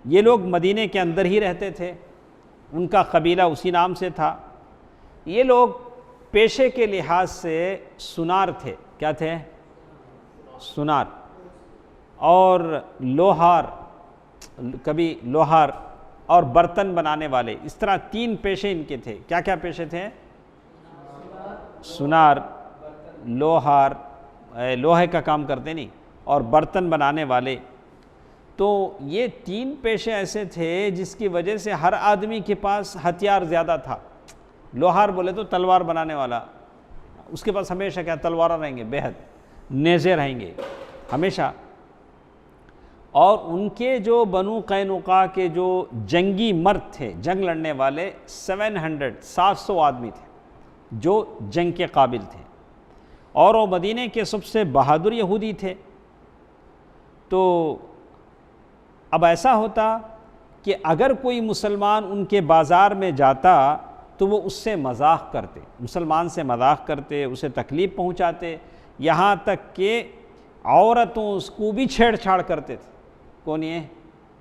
یہ لوگ مدینے کے اندر ہی رہتے تھے، ان کا قبیلہ اسی نام سے تھا۔ یہ لوگ پیشے کے لحاظ سے سنار تھے۔ کیا تھے؟ سنار اور لوہار، کبھی لوہار اور برتن بنانے والے، اس طرح تین پیشے ان کے تھے۔ کیا کیا پیشے تھے؟ سنار، لوہار، لوہے کا کام کرتے نہیں، اور برتن بنانے والے۔ تو یہ تین پیشے ایسے تھے جس کی وجہ سے ہر آدمی کے پاس ہتھیار زیادہ تھا۔ لوہار بولے تو تلوار بنانے والا، اس کے پاس ہمیشہ کیا تلوار رہیں گے، بےحد نیزے رہیں گے ہمیشہ۔ اور ان کے جو بنو قینوقاع کے جو جنگی مرد تھے، جنگ لڑنے والے، 700 آدمی تھے جو جنگ کے قابل تھے، اور وہ مدینے کے سب سے بہادر یہودی تھے۔ تو اب ایسا ہوتا کہ اگر کوئی مسلمان ان کے بازار میں جاتا تو وہ اس سے مذاق کرتے، مسلمان سے مذاق کرتے، اسے تکلیف پہنچاتے، یہاں تک کہ عورتوں اس کو بھی چھیڑ چھاڑ کرتے تھے۔ کون یہ؟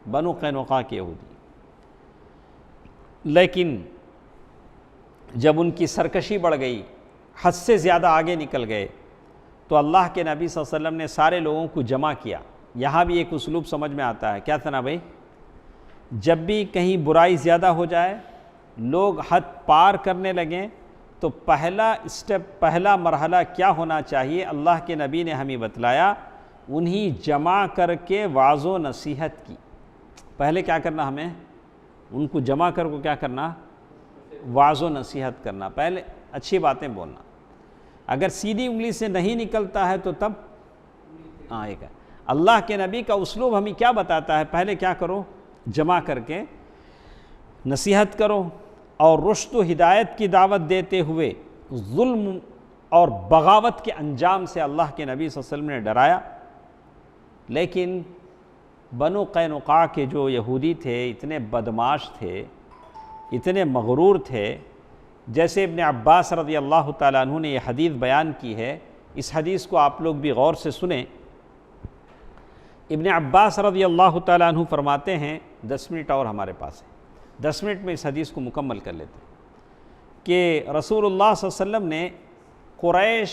بنو قینوقاع کے یہودی۔ لیکن جب ان کی سرکشی بڑھ گئی، حد سے زیادہ آگے نکل گئے، تو اللہ کے نبی صلی اللہ علیہ وسلم نے سارے لوگوں کو جمع کیا۔ یہاں بھی ایک اسلوب سمجھ میں آتا ہے، کیا تھا نا بھائی؟ جب بھی کہیں برائی زیادہ ہو جائے، لوگ حد پار کرنے لگیں، تو پہلا مرحلہ کیا ہونا چاہیے؟ اللہ کے نبی نے ہمیں بتلایا، انہی جمع کر کے وعظ و نصیحت کی۔ پہلے کیا کرنا ہمیں؟ ان کو جمع کر کو کیا کرنا؟ وعظ و نصیحت کرنا، پہلے اچھی باتیں بولنا۔ اگر سیدھی انگلی سے نہیں نکلتا ہے تو تب ایک ہے۔ اللہ کے نبی کا اسلوب ہمیں کیا بتاتا ہے؟ پہلے کیا کرو؟ جمع کر کے نصیحت کرو، اور رشد و ہدایت کی دعوت دیتے ہوئے ظلم اور بغاوت کے انجام سے اللہ کے نبی صلی اللہ علیہ وسلم نے ڈرایا۔ لیکن بنو قینوقاع کے جو یہودی تھے اتنے بدمعاش تھے، اتنے مغرور تھے، جیسے ابن عباس رضی اللہ تعالیٰ عنہ نے یہ حدیث بیان کی ہے، اس حدیث کو آپ لوگ بھی غور سے سنیں۔ ابن عباس رضی اللہ تعالیٰ عنہ فرماتے ہیں، 10 منٹ اور ہمارے پاس ہے، 10 منٹ میں اس حدیث کو مکمل کر لیتے ہیں، کہ رسول اللہ صلی اللہ علیہ وسلم نے قریش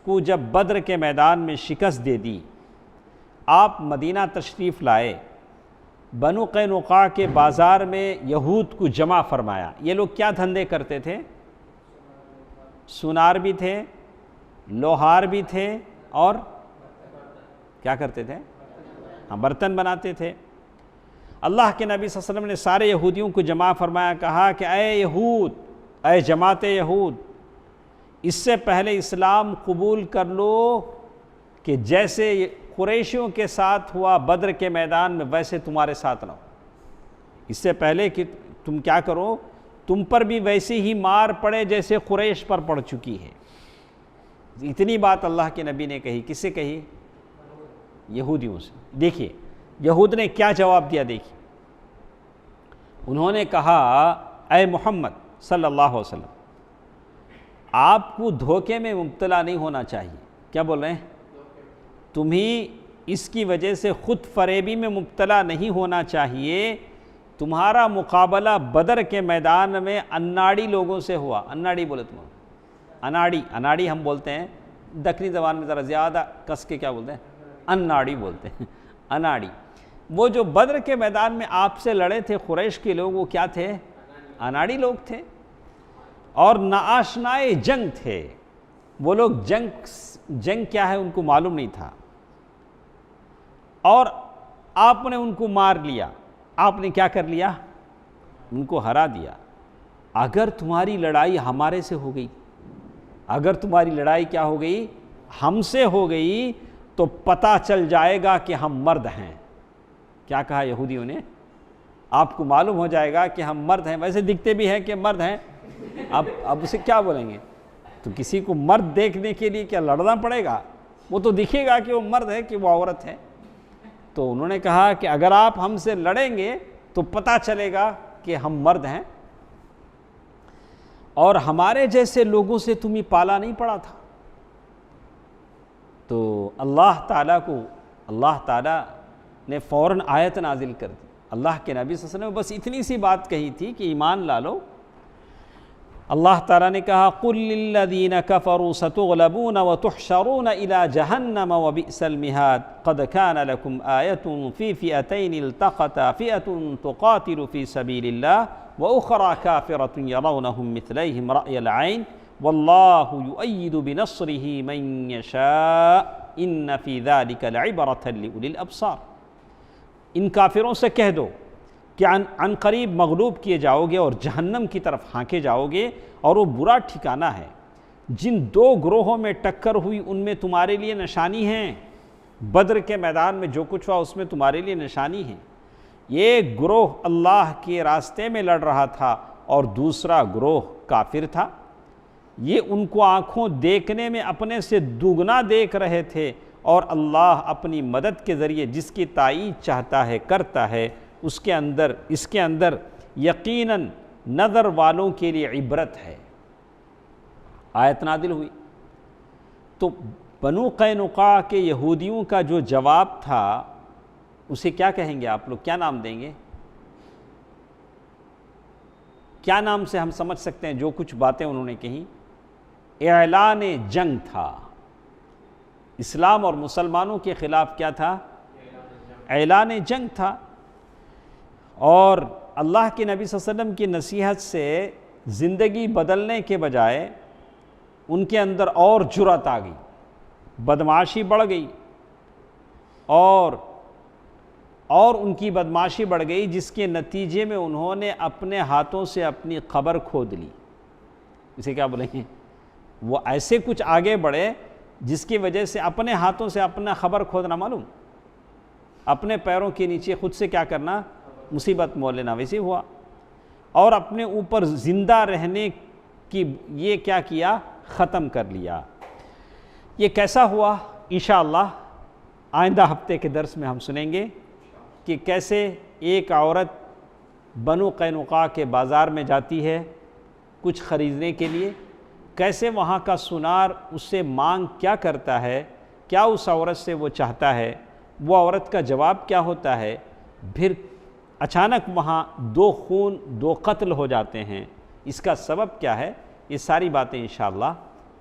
کو جب بدر کے میدان میں شکست دے دی، آپ مدینہ تشریف لائے، بنو قینوقاع کے بازار میں یہود کو جمع فرمایا۔ یہ لوگ کیا دھندے کرتے تھے؟ سونار بھی تھے، لوہار بھی تھے، اور کیا کرتے تھے؟ برتن بناتے تھے۔ اللہ کے نبی صلی اللہ علیہ وسلم نے سارے یہودیوں کو جمع فرمایا، کہا کہ اے یہود، اے جماعت یہود، اس سے پہلے اسلام قبول کر لو کہ جیسے قریشیوں کے ساتھ ہوا بدر کے میدان میں، ویسے تمہارے ساتھ نہ ہو۔ اس سے پہلے کہ تم کیا کرو، تم پر بھی ویسی ہی مار پڑے جیسے قریش پر پڑ چکی ہے۔ اتنی بات اللہ کے نبی نے کہی، کس سے کہی؟ یہودیوں سے۔ دیکھیے یہود نے کیا جواب دیا، دیکھیے انہوں نے کہا، اے محمد صلی اللہ علیہ وسلم، آپ کو دھوکے میں مبتلا نہیں ہونا چاہیے. کیا بول رہے ہیں؟ تمہیں اس کی وجہ سے خود فریبی میں مبتلا نہیں ہونا چاہیے. تمہارا مقابلہ بدر کے میدان میں اناڑی لوگوں سے ہوا. اناڑی بولے تم؟ اناڑی ہم بولتے ہیں دکنی زبان میں ذرا زیادہ کس کے کیا بولتے ہیں؟ اناڑی بولتے ہیں. اناڑی. وہ جو بدر کے میدان میں آپ سے لڑے تھے قریش کے لوگ، وہ کیا تھے؟ اناڑی لوگ تھے اور ناآشنائے جنگ تھے. وہ لوگ جنگ کیا ہے ان کو معلوم نہیں تھا، اور آپ نے ان کو مار لیا. آپ نے کیا کر لیا؟ ان کو ہرا دیا. اگر تمہاری لڑائی ہمارے سے ہو گئی، اگر تمہاری لڑائی کیا ہو گئی؟ ہم سے ہو گئی، تو پتہ چل جائے گا کہ ہم مرد ہیں. کیا کہا یہودیوں نے؟ آپ کو معلوم ہو جائے گا کہ ہم مرد ہیں. ویسے دکھتے بھی ہیں کہ مرد ہیں. اب اسے کیا بولیں گے؟ تو کسی کو مرد دیکھنے کے لیے کیا لڑنا پڑے گا؟ وہ تو دکھے گا کہ وہ مرد ہے کہ وہ عورت ہے. تو انہوں نے کہا کہ اگر آپ ہم سے لڑیں گے تو پتہ چلے گا کہ ہم مرد ہیں، اور ہمارے جیسے لوگوں سے تمہیں پالا نہیں پڑا تھا. تو اللہ تعالیٰ نے فوراً آیت نازل کر دی. اللہ کے نبی صلی اللہ علیہ وسلم نے بس اتنی سی بات کہی تھی کہ ایمان لا لو. اللہ تعالیٰ نے کہا قُلْ لِلَّذِينَ كَفَرُوا سَتُغْلَبُونَ وَتُحْشَرُونَ إِلَى جَهَنَّمَ وَبِئْسَ الْمِهَادُ قَدْ كَانَ لَكُمْ آيَةٌ فِي فِئَتَيْنِ الْتَقَتَا فِئَةٌ تُقَاتِلُ فِي سَبِيلِ اللَّهِ وَأُخْرَى كَافِرَةٌ يَرَوْنَهُم مِّثْلَيْهِمْ رَأْيَ الْعَيْنِ وَاللَّهُ يُؤَيِّدُ بِنَصْرِهِ مَن يَشَاءُ إِنَّ فِي ذَلِكَ لَعِبْرَةً لِأُولِي الْأَبْصَارِ. ان کافروں سے کہہ دو کہ عن قریب مغلوب کیے جاؤ گے اور جہنم کی طرف ہانکے جاؤ گے، اور وہ برا ٹھکانہ ہے. جن دو گروہوں میں ٹکر ہوئی ان میں تمہارے لیے نشانی ہیں. بدر کے میدان میں جو کچھ ہوا اس میں تمہارے لیے نشانی ہے. یہ گروہ اللہ کے راستے میں لڑ رہا تھا اور دوسرا گروہ کافر تھا. یہ ان کو آنکھوں دیکھنے میں اپنے سے دوگنا دیکھ رہے تھے، اور اللہ اپنی مدد کے ذریعے جس کی تائید چاہتا ہے کرتا ہے. اس کے اندر یقیناً نظر والوں کے لیے عبرت ہے. آیت نازل ہوئی تو بنو قینقاع کے یہودیوں کا جو جواب تھا اسے کیا کہیں گے آپ لوگ؟ کیا نام دیں گے؟ کیا نام سے ہم سمجھ سکتے ہیں جو کچھ باتیں انہوں نے کہیں؟ اعلان جنگ تھا. اسلام اور مسلمانوں کے خلاف کیا تھا؟ اعلان جنگ تھا. اور اللہ کے نبی صلی اللہ علیہ وسلم کی نصیحت سے زندگی بدلنے کے بجائے ان کے اندر اور جرأت آ گئی، بدمعاشی بڑھ گئی، اور ان کی بدمعاشی بڑھ گئی، جس کے نتیجے میں انہوں نے اپنے ہاتھوں سے اپنی قبر کھود لی. اسے کیا بولیں گے؟ وہ ایسے کچھ آگے بڑھے جس کی وجہ سے اپنے ہاتھوں سے اپنا قبر کھودنا، معلوم اپنے پیروں کے نیچے خود سے کیا کرنا؟ مصیبت مول لینا. ویسے ہوا. اور اپنے اوپر زندہ رہنے کی یہ کیا کیا؟ ختم کر لیا. یہ کیسا ہوا؟ انشاءاللہ آئندہ ہفتے کے درس میں ہم سنیں گے کہ کیسے ایک عورت بنو قینقاع کے بازار میں جاتی ہے کچھ خریدنے کے لیے، کیسے وہاں کا سونار اس سے مانگ کیا کرتا ہے، کیا اس عورت سے وہ چاہتا ہے، وہ عورت کا جواب کیا ہوتا ہے، پھر اچانک وہاں دو قتل ہو جاتے ہیں. اس کا سبب کیا ہے؟ یہ ساری باتیں انشاءاللہ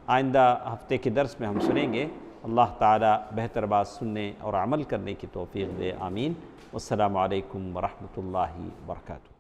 آئندہ ہفتے کے درس میں ہم سنیں گے. اللہ تعالی بہتر بات سننے اور عمل کرنے کی توفیق دے. آمین. والسلام علیکم ورحمۃ اللہ وبرکاتہ.